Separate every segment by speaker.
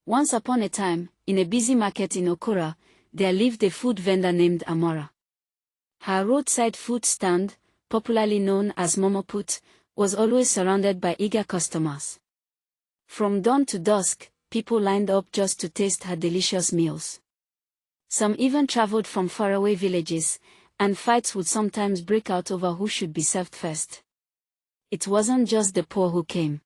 Speaker 1: Once upon a time, in a busy market in Okura, there lived a food vendor named Amara. Her roadside food stand, popularly known as Momoput, was always surrounded by eager customers. From dawn to dusk, people lined up just to taste her delicious meals. Some even traveled from faraway villages, and fights would sometimes break out over who should be served first. It wasn't just the poor who came.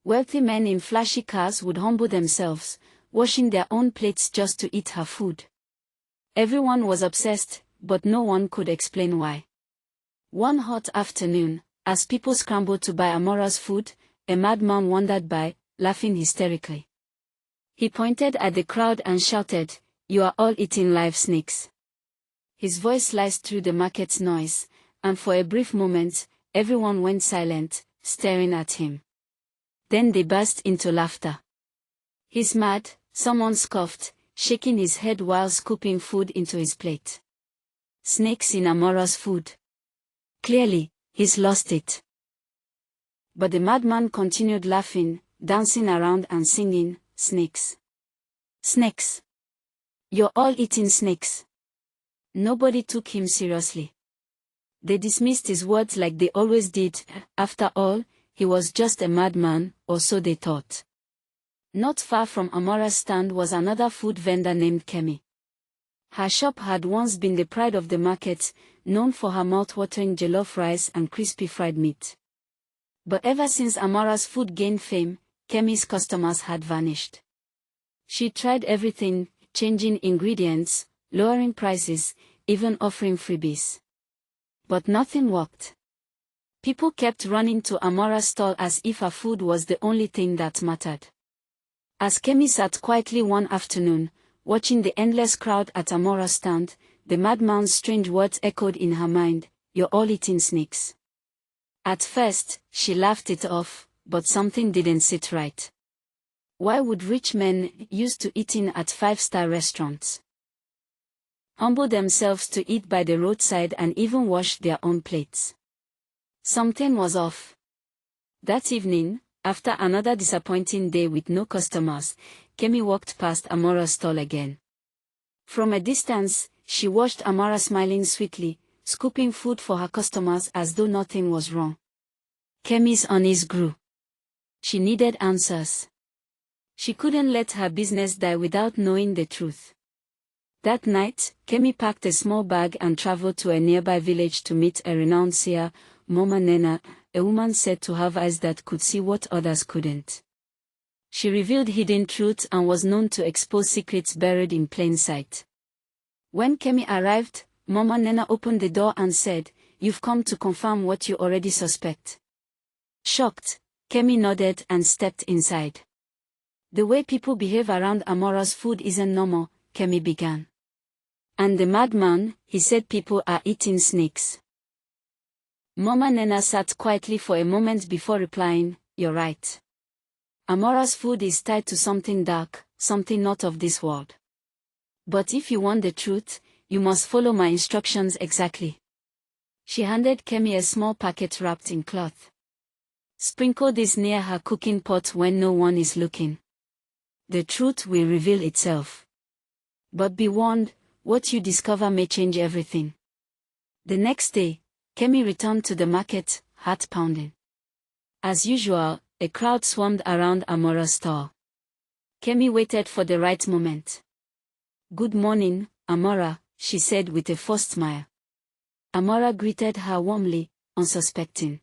Speaker 1: Wealthy men in flashy cars would humble themselves, washing their own plates just to eat her food. Everyone was obsessed, but no one could explain why. One hot afternoon, as people scrambled to buy Amara's food, a madman wandered by, laughing hysterically. He pointed at the crowd and shouted, "You are all eating live snakes." His voice sliced through the market's noise, and for a brief moment, everyone went silent, staring at him. Then they burst into laughter. "He's mad," someone scoffed, shaking his head while scooping food into his plate. "Snakes in Amara's food. Clearly, he's lost it." But the madman continued laughing, dancing around and singing, "Snakes. Snakes. You're all eating snakes." Nobody took him seriously. They dismissed his words like they always did. After all, he was just a madman, or so they thought. Not far from Amara's stand was another food vendor named Kemi. Her shop had once been the pride of the market, known for her mouth-watering jollof rice and crispy fried meat. But ever since Amara's food gained fame, Kemi's customers had vanished. She tried everything, changing ingredients, lowering prices, even offering freebies. But nothing worked. People kept running to Amara's stall as if her food was the only thing that mattered. As Kemi sat quietly one afternoon, watching the endless crowd at Amara's stand, the madman's strange words echoed in her mind, "You're all eating snakes." At first, she laughed it off, but something didn't sit right. Why would rich men, used to eating at five-star restaurants, humble themselves to eat by the roadside and even wash their own plates? Something was off. That evening, after another disappointing day with no customers, Kemi walked past Amara's stall again. From a distance, she watched Amara smiling sweetly, scooping food for her customers as though nothing was wrong. Kemi's unease grew. She needed answers. She couldn't let her business die without knowing the truth. That night, Kemi packed a small bag and traveled to a nearby village to meet a renowned seer, Mama Nena, a woman said to have eyes that could see what others couldn't. She revealed hidden truths and was known to expose secrets buried in plain sight. When Kemi arrived, Mama Nena opened the door and said, "You've come to confirm what you already suspect." Shocked, Kemi nodded and stepped inside. "The way people behave around Amara's food isn't normal," Kemi began. "And the madman, he said people are eating snakes." Mama Nena sat quietly for a moment before replying, "You're right. Amara's food is tied to something dark, something not of this world. But if you want the truth, you must follow my instructions exactly." She handed Kemi a small packet wrapped in cloth. "Sprinkle this near her cooking pot when no one is looking. The truth will reveal itself. But be warned, what you discover may change everything." The next day, Kemi returned to the market, heart pounding. As usual, a crowd swarmed around Amara's stall. Kemi waited for the right moment. "Good morning, Amara," she said with a forced smile. Amara greeted her warmly, unsuspecting.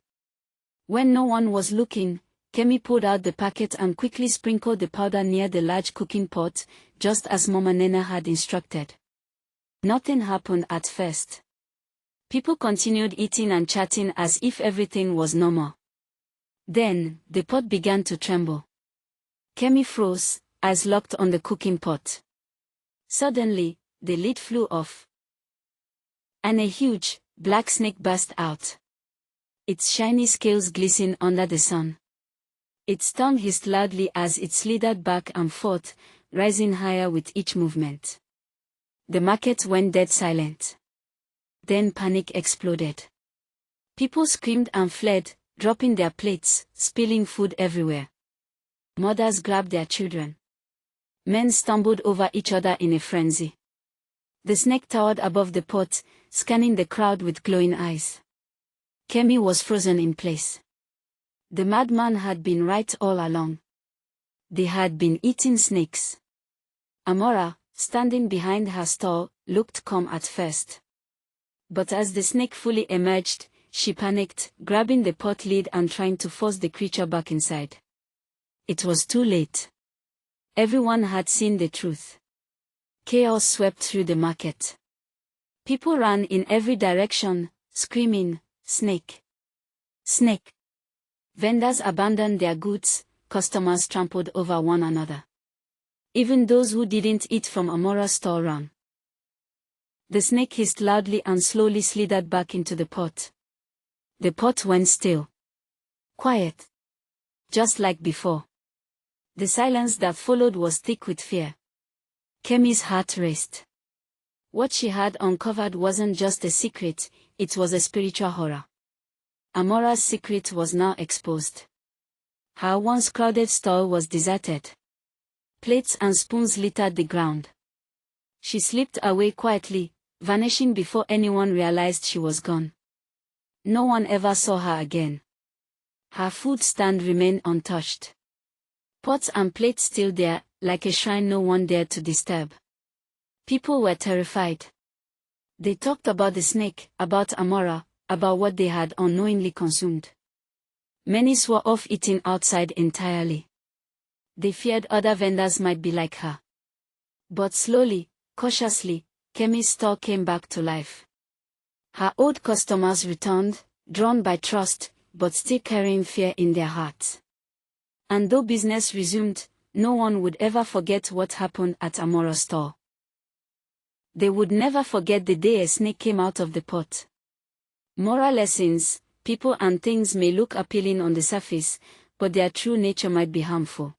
Speaker 1: When no one was looking, Kemi pulled out the packet and quickly sprinkled the powder near the large cooking pot, just as Mama Nena had instructed. Nothing happened at first. People continued eating and chatting as if everything was normal. Then, the pot began to tremble. Kemi froze, eyes locked on the cooking pot. Suddenly, the lid flew off, and a huge, black snake burst out. Its shiny scales glistened under the sun. Its tongue hissed loudly as it slithered back and forth, rising higher with each movement. The market went dead silent. Then panic exploded. People screamed and fled, dropping their plates, spilling food everywhere. Mothers grabbed their children. Men stumbled over each other in a frenzy. The snake towered above the pot, scanning the crowd with glowing eyes. Kemi was frozen in place. The madman had been right all along. They had been eating snakes. Amara, standing behind her stall, looked calm at first. But as the snake fully emerged, she panicked, grabbing the pot lid and trying to force the creature back inside. It was too late. Everyone had seen the truth. Chaos swept through the market. People ran in every direction, screaming, "Snake! Snake!" Vendors abandoned their goods, customers trampled over one another. Even those who didn't eat from Amara's stall ran. The snake hissed loudly and slowly slithered back into the pot. The pot went still. Quiet. Just like before. The silence that followed was thick with fear. Kemi's heart raced. What she had uncovered wasn't just a secret, it was a spiritual horror. Amara's secret was now exposed. Her once crowded stall was deserted. Plates and spoons littered the ground. She slipped away quietly, vanishing before anyone realized she was gone. No one ever saw her again. Her food stand remained untouched. Pots and plates still there, like a shrine no one dared to disturb. People were terrified. They talked about the snake, about Amara, about what they had unknowingly consumed. Many swore off eating outside entirely. They feared other vendors might be like her. But slowly, cautiously, Kemi's stall came back to life. Her old customers returned, drawn by trust, but still carrying fear in their hearts. And though business resumed, no one would ever forget what happened at Amara's store. They would never forget the day a snake came out of the pot. Moral lessons: people and things may look appealing on the surface, but their true nature might be harmful.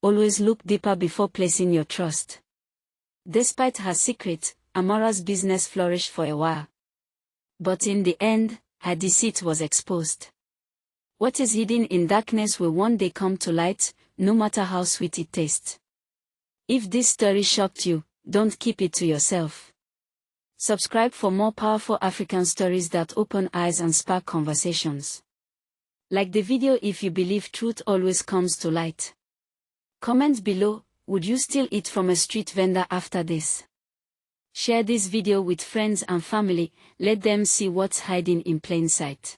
Speaker 1: Always look deeper before placing your trust. Despite her secret, Amara's business flourished for a while. But in the end, her deceit was exposed. What is hidden in darkness will one day come to light, no matter how sweet it tastes. If this story shocked you, don't keep it to yourself. Subscribe for more powerful African stories that open eyes and spark conversations. Like the video if you believe truth always comes to light. Comment below, would you still eat from a street vendor after this? Share this video with friends and family, let them see what's hiding in plain sight.